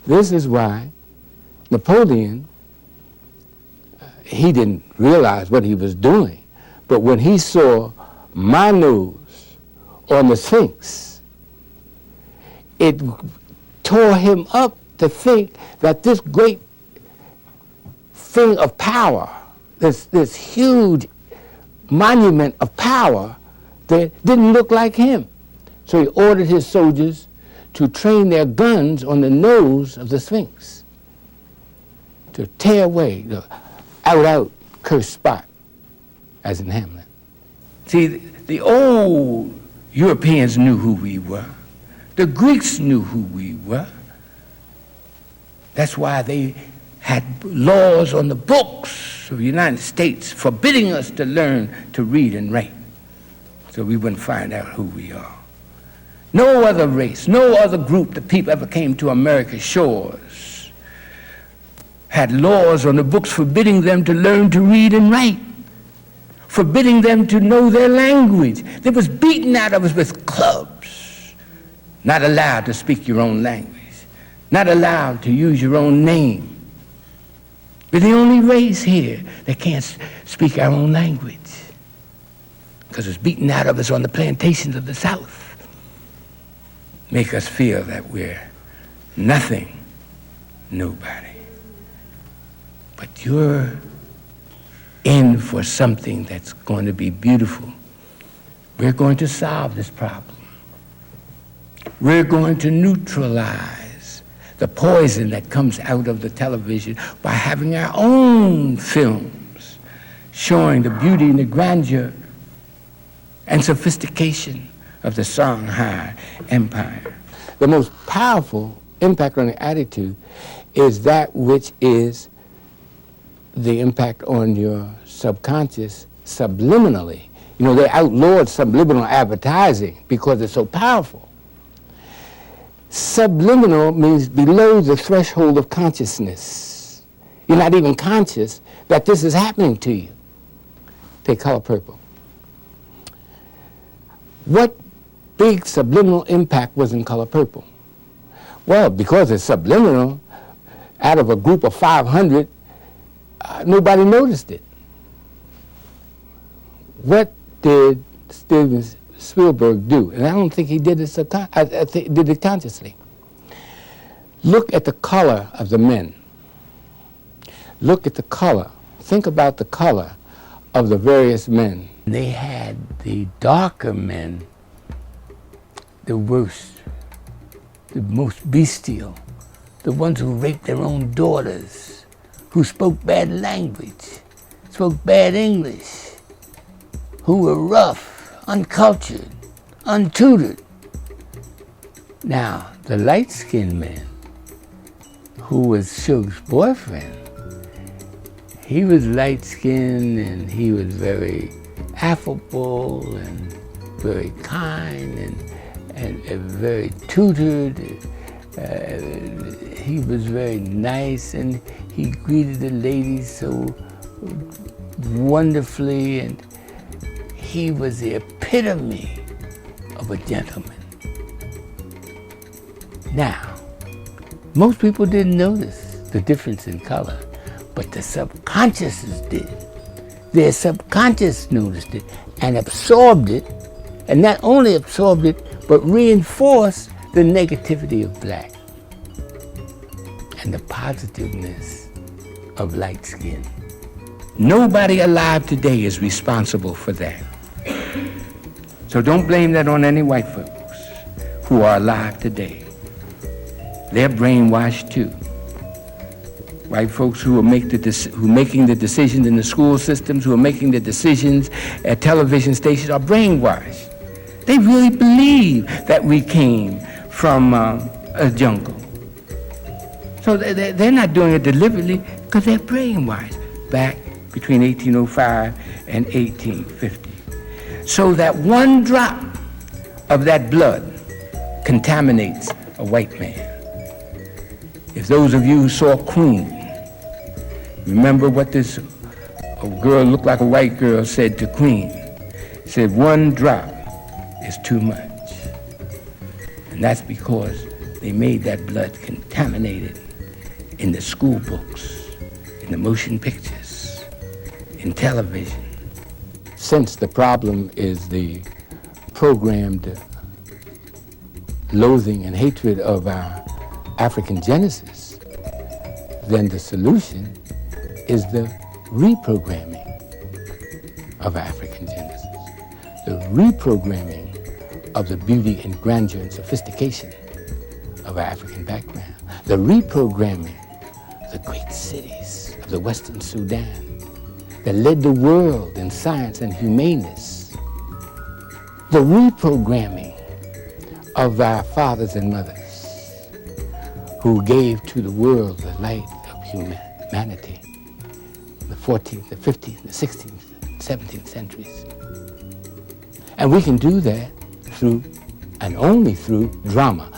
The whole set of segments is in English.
This is why Napoleon, he didn't realize what he was doing, but when he saw my nose on the Sphinx, it tore him up to think that this great thing of power, this huge monument of power, that didn't look like him. So he ordered his soldiers to train their guns on the nose of the Sphinx, to tear away the out, cursed spot, as in Hamlet. See, the old Europeans knew who we were. The Greeks knew who we were. That's why they had laws on the books of the United States forbidding us to learn to read and write, so we wouldn't find out who we are. No other race, no other group that people ever came to America's shores had laws on the books forbidding them to learn to read and write, forbidding them to know their language. They was beaten out of us with clubs. Not allowed to speak your own language. Not allowed to use your own name. We're the only race here that can't speak our own language because it's beaten out of us on the plantations of the South. Make us feel that we're nothing, nobody. But you're in for something that's going to be beautiful. We're going to solve this problem. We're going to neutralize the poison that comes out of the television by having our own films showing the beauty and the grandeur and sophistication of the Songhai Empire. The most powerful impact on the attitude is that which is the impact on your subconscious subliminally. You know, they outlawed subliminal advertising because it's so powerful. Subliminal means below the threshold of consciousness. You're not even conscious that this is happening to you. Take Color Purple. What big subliminal impact was in Color Purple? Well, because it's subliminal, out of a group of 500, nobody noticed it. What did Steven Spielberg do? And I don't think he did it I think he did it consciously. Look at the color of the men. Look at the color. Think about the color of the various men. They had the darker men, the worst, the most bestial, the ones who raped their own daughters, who spoke bad language, spoke bad English, who were rough, uncultured, untutored. Now, the light-skinned man, who was Suge's boyfriend, he was light-skinned and he was very affable and very kind and very tutored. He was very nice and he greeted the ladies so wonderfully, and he was the epitome of a gentleman. Now, most people didn't notice the difference in color, but the subconscious did. Their subconscious noticed it and absorbed it, and not only absorbed it, but reinforced the negativity of black and the positiveness of light skin. Nobody alive today is responsible for that. So don't blame that on any white folks who are alive today. They're brainwashed too. White folks who are making the decisions in the school systems, who are making the decisions at television stations are brainwashed. They really believe that we came from a jungle. So they're not doing it deliberately because they're brainwashed back between 1805 and 1850. So that one drop of that blood contaminates a white man. If those of you who saw Queen, remember what this girl looked like a white girl said to Queen. She said, one drop is too much. And that's because They made that blood contaminated in the school books, in the motion pictures, in television. Since the problem is the programmed loathing and hatred of our African genesis, then the solution is the reprogramming of African genesis, the reprogramming of the beauty and grandeur and sophistication of our African background, the reprogramming of the great cities of the Western Sudan that led the world in science and humaneness, the reprogramming of our fathers and mothers who gave to the world the light of humanity in the 14th, the 15th, the 16th, the 17th centuries. And we can do that through, and only through, drama,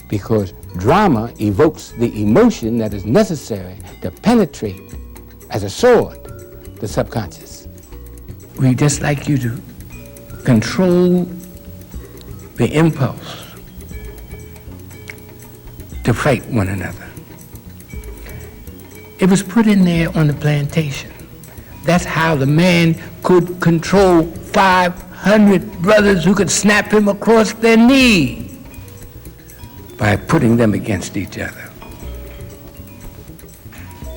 because drama evokes the emotion that is necessary to penetrate, as a sword, the subconscious. We just like you to control the impulse to fight one another. It was put in there on the plantation. That's how the man could control 500 brothers who could snap him across their knee, by putting them against each other.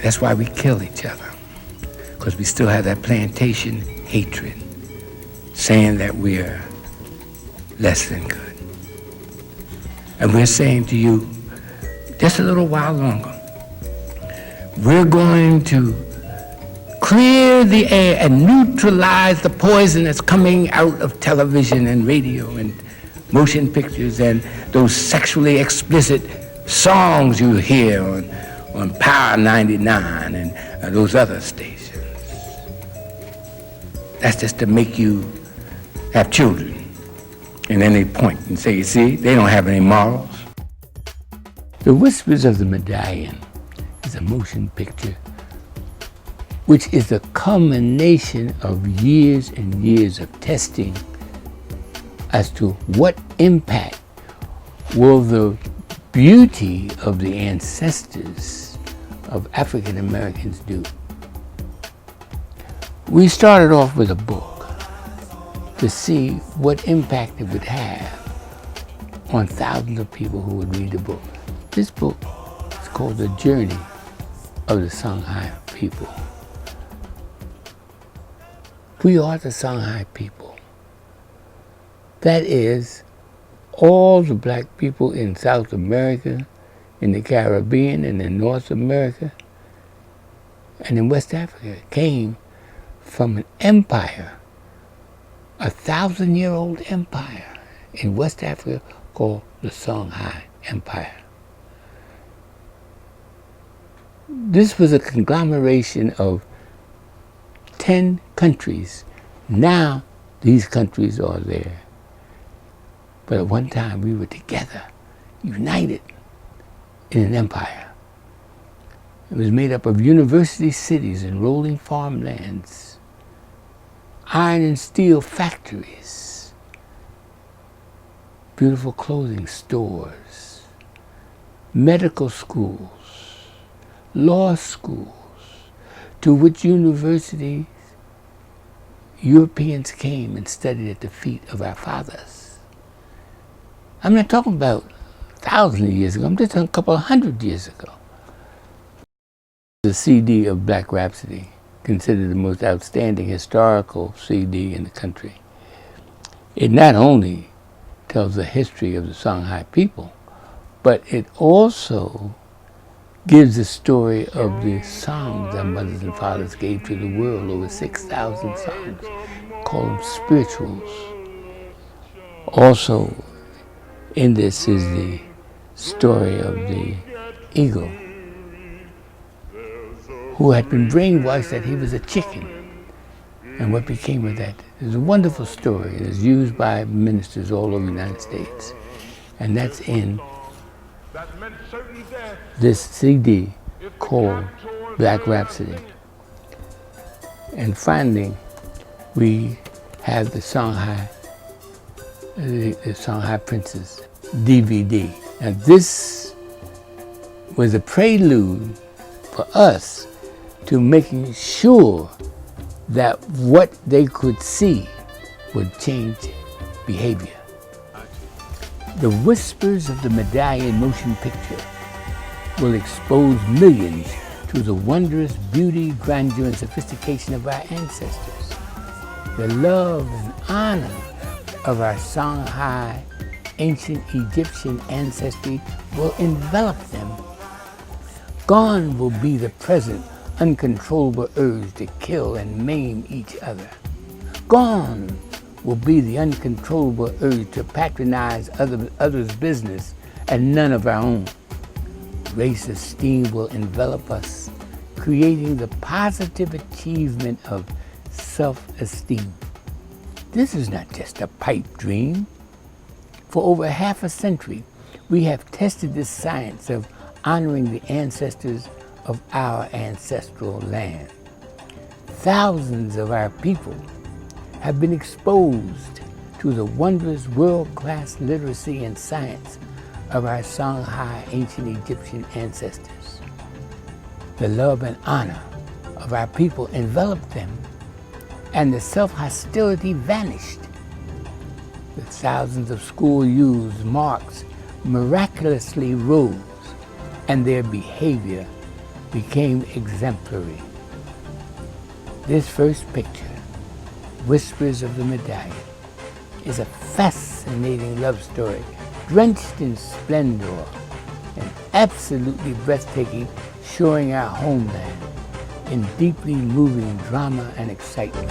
That's why we kill each other, because we still have that plantation hatred, saying that we're less than good. And we're saying to you, just a little while longer, we're going to clear the air and neutralize the poison that's coming out of television and radio and motion pictures and those sexually explicit songs you hear on Power 99 and those other stations. That's just to make you have children. And then they point and say, you see, they don't have any morals. The Whispers of the Medallion is a motion picture which is the culmination of years and years of testing as to what impact will the beauty of the ancestors of African Americans do. We started off with a book to see what impact it would have on thousands of people who would read the book. This book is called The Journey of the Songhai People. We are the Songhai people. That is, all the black people in South America, in the Caribbean, and in North America, and in West Africa came from an empire, a 1,000-year-old empire in West Africa called the Songhai Empire. This was a conglomeration of 10 countries. Now these countries are there. But at one time we were together, united in an empire. It was made up of university cities and rolling farmlands, iron and steel factories, beautiful clothing stores, medical schools, law schools, to which universities Europeans came and studied at the feet of our fathers. I'm not talking about thousands of years ago, I'm just talking a couple of hundred years ago. The CD of Black Rhapsody, considered the most outstanding historical CD in the country. It not only tells the history of the Songhai people, but it also gives the story of the songs our mothers and fathers gave to the world, over 6,000 songs, call them spirituals. Also, in this is the story of the eagle who had been brainwashed that he was a chicken, and what became of that. It's a wonderful story. It is used by ministers all over the United States, and that's in this CD called Black Rhapsody. And finally, we have the Songhai Princes DVD. And this was a prelude for us to making sure that what they could see would change behavior. The Whispers of the Medallion motion picture will expose millions to the wondrous beauty, grandeur, and sophistication of our ancestors. The love and honor of our Songhai ancient Egyptian ancestry will envelop them. Gone will be the present uncontrollable urge to kill and maim each other. Gone will be the uncontrollable urge to patronize others' business and none of our own. Race esteem will envelop us, creating the positive achievement of self-esteem. This is not just a pipe dream. For over half a century, we have tested this science of honoring the ancestors of our ancestral land. Thousands of our people have been exposed to the wondrous world-class literacy and science of our Songhai ancient Egyptian ancestors. The love and honor of our people enveloped them, and the self-hostility vanished. The thousands of school youths' marks miraculously rose, and their behavior became exemplary. This first picture, Whispers of the Medallion, is a fascinating love story, drenched in splendor and absolutely breathtaking, showing our homeland in deeply moving drama and excitement.